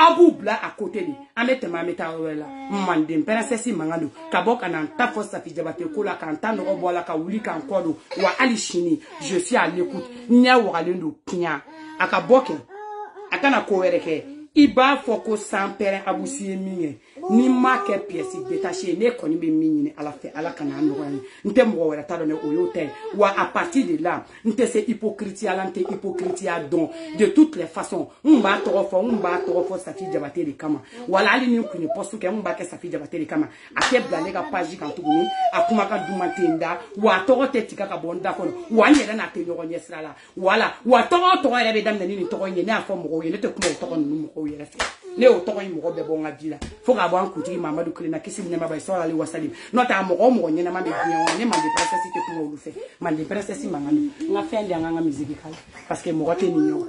a b'u bila à côté de an bɛ tɛmɛ an bɛ taa yɔrɔ la Manden princesse mankan don ka bɔ ka na n ta fɔ Safi Jabate ko la ka n ta nɔgɔ bɔ a la ka wuli ka n kɔ don wa hali sini je suis à l'écoute n ɲɛ wagalen don piyan a ka bɔ kɛ a kana ko wɛrɛ kɛ i b'a fɔ ko san pɛrɛn abusi ye min kɛ ni ma kɛ pièce détachée ne kɔni bɛ min ɲini ala fɛ ala kana an nɔgɔya n tɛ mɔgɔ wɛrɛ ta dɔn o y'o ta ye wa à partir de là n tɛ se hypocrisia la n tɛ hypocrisia dɔn de toutes les façons n b'a tɔgɔ fɔ Safi Jabate de kama wala hali ni n kun ye poste kɛ n b'a kɛ Safi Jabate de kama a tɛ bila ne ka page kan tuguni a kumakan duman tɛ n da wa a tɔgɔ tɛ tigɛ ka bɔ n da kɔnɔ wa n yɛrɛ n'a tɛ ɲɔgɔn ɲɛ sira la wala wa tɔgɔ o tɔgɔ yɛrɛ bɛ daminɛ ni nin tɔgɔ in ye ne y'a fɔ mɔgɔw ye ne tɛ kuma o tɔgɔ ninnu mɔgɔw yɛrɛ fɛ ne y'o tɔgɔ in mɔgɔ bɛɛ bɔ n ka di la fo k'a bɔ an kuntigi Mamadu Kirina kisi ni nɛɛma b'a ye sɔrɔ ale wasali n'o tɛ a mɔgɔ o mɔgɔ ɲɛnama bɛ diɲɛ kɔnɔ ne Manden princesse tɛ kuma olu fɛ Manden princesse mankan don n ka fɛn de an ka n ka musique k'a la parce que mɔgɔ tɛ nin ɲɛ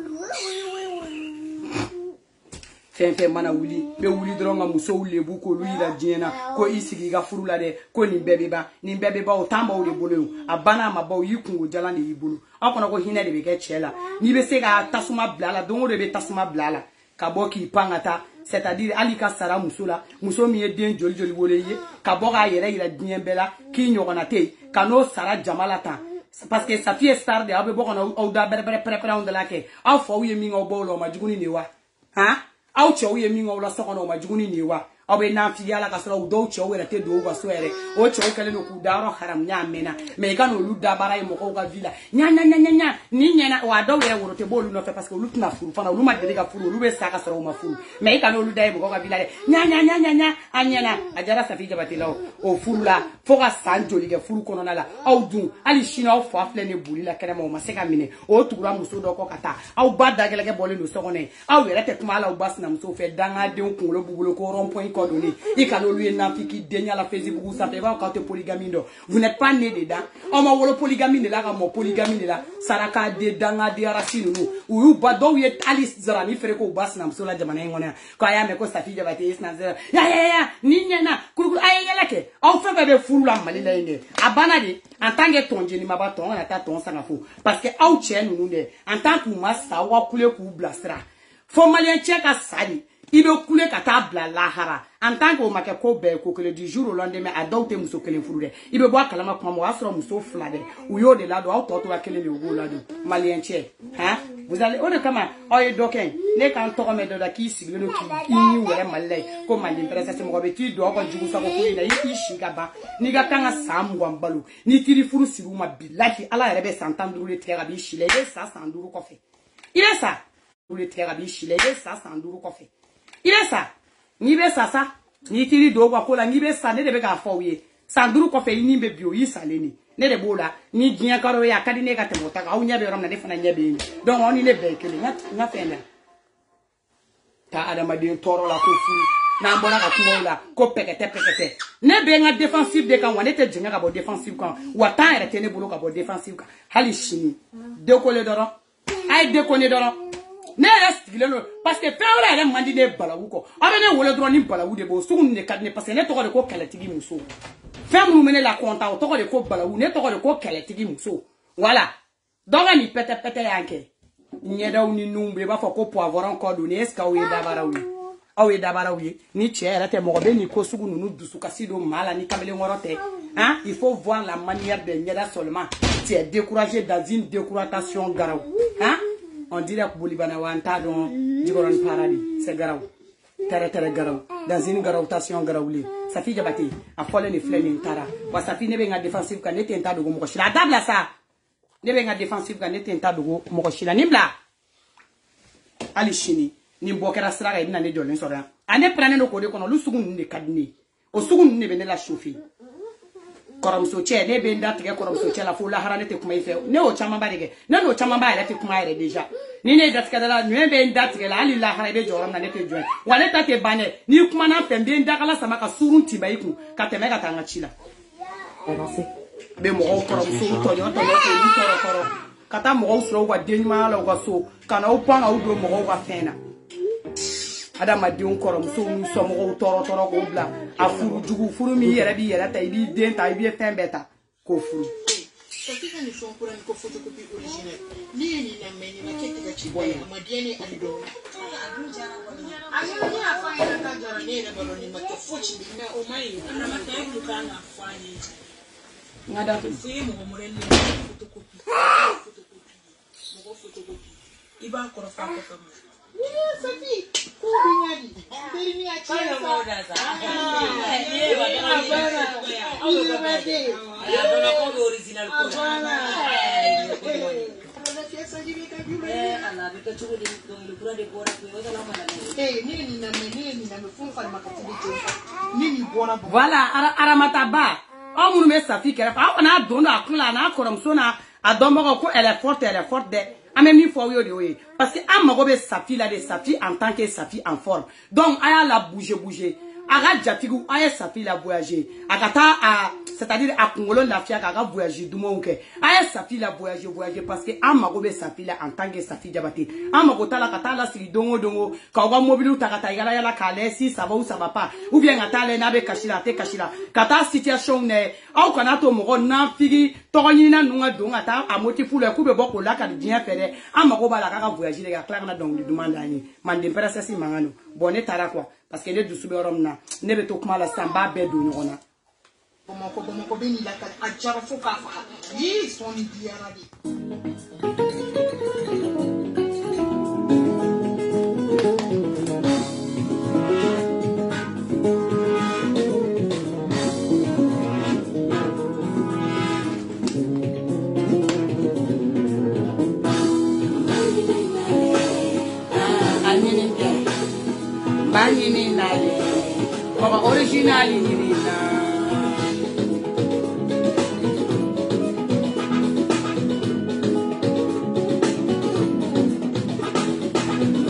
fɛn fɛn mana wuli bɛ wuli dɔrɔn ka musow lebu k'olu yira diɲɛ na ko i sigi i ka furu la dɛ ko nin bɛɛ bɛ ban nin bɛɛ bɛ ban o t'an baw de bolo ye a banna a ma baw y'i kungo jalan de y'i bolo aw kɔnɔ ko hinɛ de bɛ kɛ cɛ la n'i bɛ se ka tasuma bila a la don o don i bɛ tasuma bila a la ka bɔ k'i pan ka taa c'est à dire hali ka sara muso la muso min ye den joli joli wolo ye ka bɔ k'a yɛrɛ yira diɲɛ bɛɛ la k'i ɲɔgɔnna tɛ yen ka n'o sara jama la tan parce que Safi ye star de aw bɛ bɔ ka na aw da bɛrɛ bɛrɛ anw da la kɛ aw faw ye min k'aw baw la o ma jugu ni nin wa aw cɛw ye min k'aw la so kɔnɔ o ma jugu ni nin wa aw bɛ nafigiya la ka sɔrɔ dɔw cɛw yɛrɛ tɛ don u ka so yɛrɛ o cɛw kɛlen don k'u da yɔrɔ haram ɲa mɛnna mais i ka n'olu dabara ye mɔgɔw ka vie la ɲa ni ɲɛna wa dɔw yɛrɛ woro tɛ bɔ olu nɔfɛ parce que olu tɛna furu fana olu ma deli ka furu olu bɛ sa ka sɔrɔ u ma furu mais i ka n'olu da ye mɔgɔw ka vie la dɛ ɲa a ɲɛna a jara Safi Jabate la o furu la fo ka san joli kɛ furu kɔnɔna la aw dun hali sini aw fa filɛ ne boli la kɛnɛma o ma se ka minɛ o tugura muso dɔ kɔ ka taa aw ba dagɛlɛkɛ bɔlen don so kɔnɔ ye aw yɛrɛ tɛ kuma ala aw ba sinamuso fɛ dangadenw kunkolo b'u bolo ko rond-point kɔ donni i ka n'olu ye nafiki den ɲa la Facebook sanfɛ i b'a k'aw tɛ polygamie dɔn vous n'êtes pas né dedans aw ma wolo polygamie de la ka mɔ polygamie de la saraka de dangaden arasi ninnu u y'u ba dɔw ye hali zarani feere k'u ba sinamuso la jamana in kɔnɔ yan k'a y'a mɛn ko Safi Jabate ye sinamuso ya ni ɲɛna kurukuru a ye yɛlɛ kɛ aw fɛn fɛn bɛ furu la Mali la yen dɛ a banna de en tant que tɔn jeni ma ba tɔn kana taa tɔn sanga fo parce que aw cɛ ninnu dɛ en tant que u ma sa aw ka kule k'u bilasira fo maliyɛn cɛ ka sa de i bɛ kule ka taa bila lahara en tant que o ma kɛ ko bɛɛ ye ko kelen du jour au lendemain a dɔw tɛ muso kelen furu dɛ i bɛ bɔ a kalama kuma ma o y'a sɔrɔ muso fila dɛ u y'o de ladon aw tɔ tora kelen de u b'o ladon maliyɛn cɛ Vous allez, on est comme un doquin, n'est qu'un tour de la qui signe le qui ou la malais, comme un intéressé, c'est mon habitude, doit avoir du goût à vous, il a eu Shigaba, ni Gatanga Sam Wambalou, ni Tirifuru Siruma Bilaki, à la rebe s'entendre les terrabiches, il est ça sans doux coffee. Il est ça, les terrabiches, il est ça sans doux coffee. Il est ça, ni ça, ni Tiri doa pour la nibe ça, ne devait pas fouiller, sans doux coffee, ni bébio, il saleni. Ne de bola ni dinya karo ya kadi ne gate mota ka unya be ram na defana nyabe donc on ile be kele na fena ta adama de toro la ko fu na mbona ka tumola ko pekete ne be nga defensive de kan wane te jinga ka bo defensive kan wata ere te ne bolo ka bo defensive kan hali shini de ko le doro ay de ko ne doro ne reste gile no parce que fewra ere mandi ne balawu ko abene wole doro ni balawu de bo sugun ne kadne parce que ne to ko de ko kalatigi muso femme nous mène la compta au toko de ko balawu ne toko de ko keletigi muso voilà donc ni pete yanke nyeda uni numbe ba fako poivron encore donné est-ce que awe dabarawi ni tiere te mo be ni ko sugu nunu dusu kasido mala ni kamele ngorote hein il faut voir la manière de nyeda seulement tu es découragé dans une décoration garaw hein on dirait que bolibana wanta don digoron paradis c'est garaw tere garaw dans une garawtation garawli safi jabati a folle ni fleni tara wa safi ne be nga defensive ka nete enta dogo mo shila dabla sa ne be nga defensive ka nete enta dogo mo shila nimla ali shini ni mbokera sra ga ina ne jolin sora ane prane no kode kono lu sugun ne kadni o sugun ne be ne la shofi korom so che ne be nda tige korom so che la fu la harane te kuma ife ne o chama ba dege ne no chama ba ere te kuma ere deja ni ne datka dala ne be nda tige la ali la harabe joram na ne te join wale ta te bane ni kuma na pembe nda kala sama ka surun tiba iku ka te mega tanga chila be mo korom so to yo toro kata mo so wa denma la wa so kana o panga o do mo wa fena adama de on korom so mu so mo toro ko bla afuru jugu furu mi yere bi yere ta bi den ta bi fen beta ko furu Katika ni sonkura ni ko photocopy original ni na meni makete ga chiboya amadiane alido ani afanya na kajara ni na baloni makefuchi na o mai na matayu kana afanye ngada simu ko morele photocopy mo photocopy iba ko rafa ko kama Safi, kubinyadi. Beri ni achi. Original ko. Voilà, aramataba. On nous met Safi qui a on a donné à Kula na koromsona a dombo ko elle est forte de a même une fois oui parce que a magobe Safi là de Safi en tant que Safi en forme donc aya la bouger aga jatigu aya Safi la voyager agata a c'est-à-dire à Congolo la fia aga voyager du monde aya Safi la voyager parce que a magobe Safi là en tant que Safi jabati a magota la kata la siri dongo ka wa mobile utakata igala la kale si ça va ou ça va pas ou bien atale na be kashira kata situation ne au kana to mo na figi togoni na nunga donga ta a motifu le ku be boko la ka bien fere a magoba la ka voyager le ka na donc du demande ani man de perasa si mangano bonne tara quoi parce que les du suberom na ne be to kuma la samba be do nyona Bomoko beni la ka ajara foka fa yi soni diaradi Bani nale, koma originali ni na.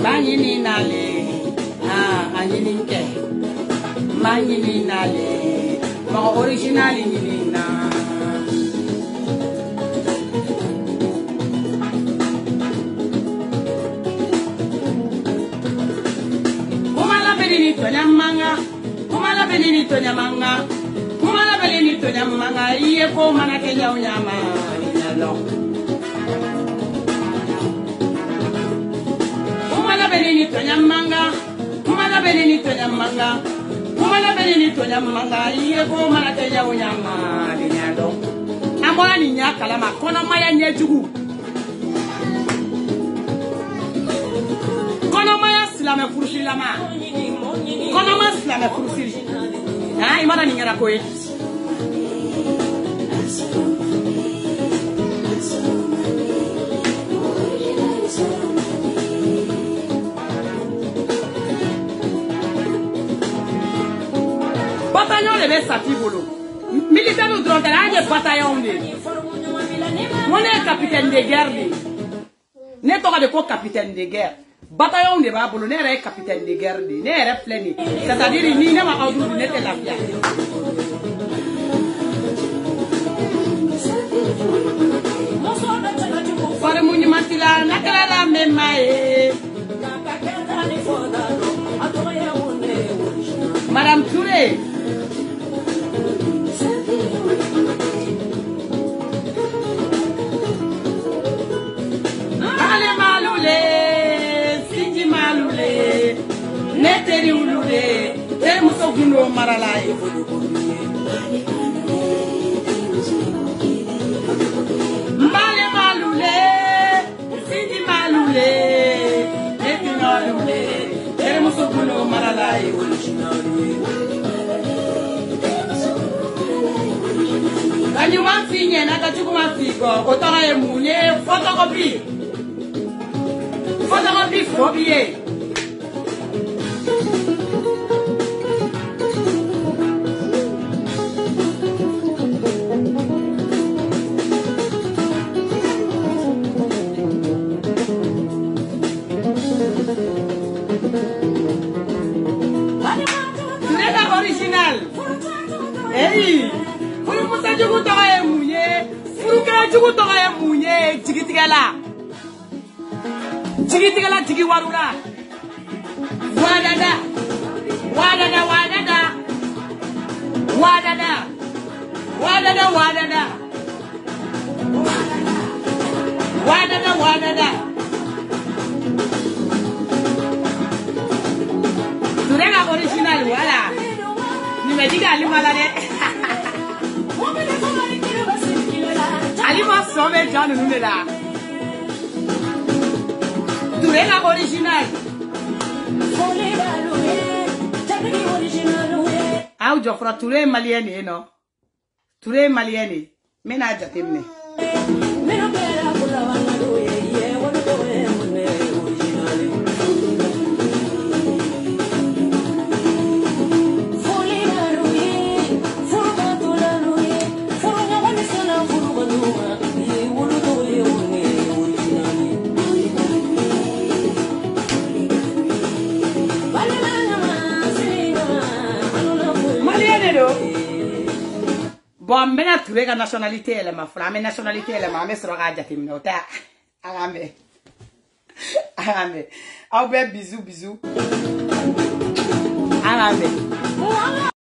Bani nale, anini nke. Bani nale, koma originali ni na. Kumala belini tonya manga, kumala belini tonya manga, iye ko mana kenya unyama, inyalo. Kumala belini tonya manga, kumala belini tonya manga, kumala belini tonya manga, iye ko mana kenya unyama, inyalo. Amwani nyakala makono maya nyejugu. silamɛ furusiri lama kɔnɔma silamɛ furusiri i mana nin kɛra ko ye bataillon de bɛ Sati bolo militaire dɔrɔn tɛ an ye bataillon de mo ne ye capitaine de guerre de ne tɔgɔ de ko capitaine de guerre bataillon de b'a bolo ne yɛrɛ ye capitaine de guerre de ne yɛrɛ filɛ nin c'est-à-dire ni ne ma aw dun ne tɛ lafiya fari mu ɲuman t'i la n'a kɛra la mɛ ma ye Madame Touré Ale malule Sidi malule Neteri ulule Tere muso gundo maralaye Mbale malule Sidi malule Neteri ulule Tere muso gundo maralaye Kanyuma finye na kachukuma fiko Otoka ye munye photocopy Photocopy phobie Tuneka original Hey Furu musa jugu toga ye munye Furu kera jugu toga ye munye Jigitigala Jigitigala jigi warula Wadada Wadada wadada Wadada Wadada wadada Wadada wadada Tuneka original wala Nimediga alimala de Alima somme janu nunela Tuneka original Au jofra Touré malienne no Touré malienne mena jatemne Bon, maintenant, tu veux la nationalité, elle m'a fait. La nationalité, elle m'a mis sur la jatim. Arambe. Arambe. Bisous, bisous. Arambe.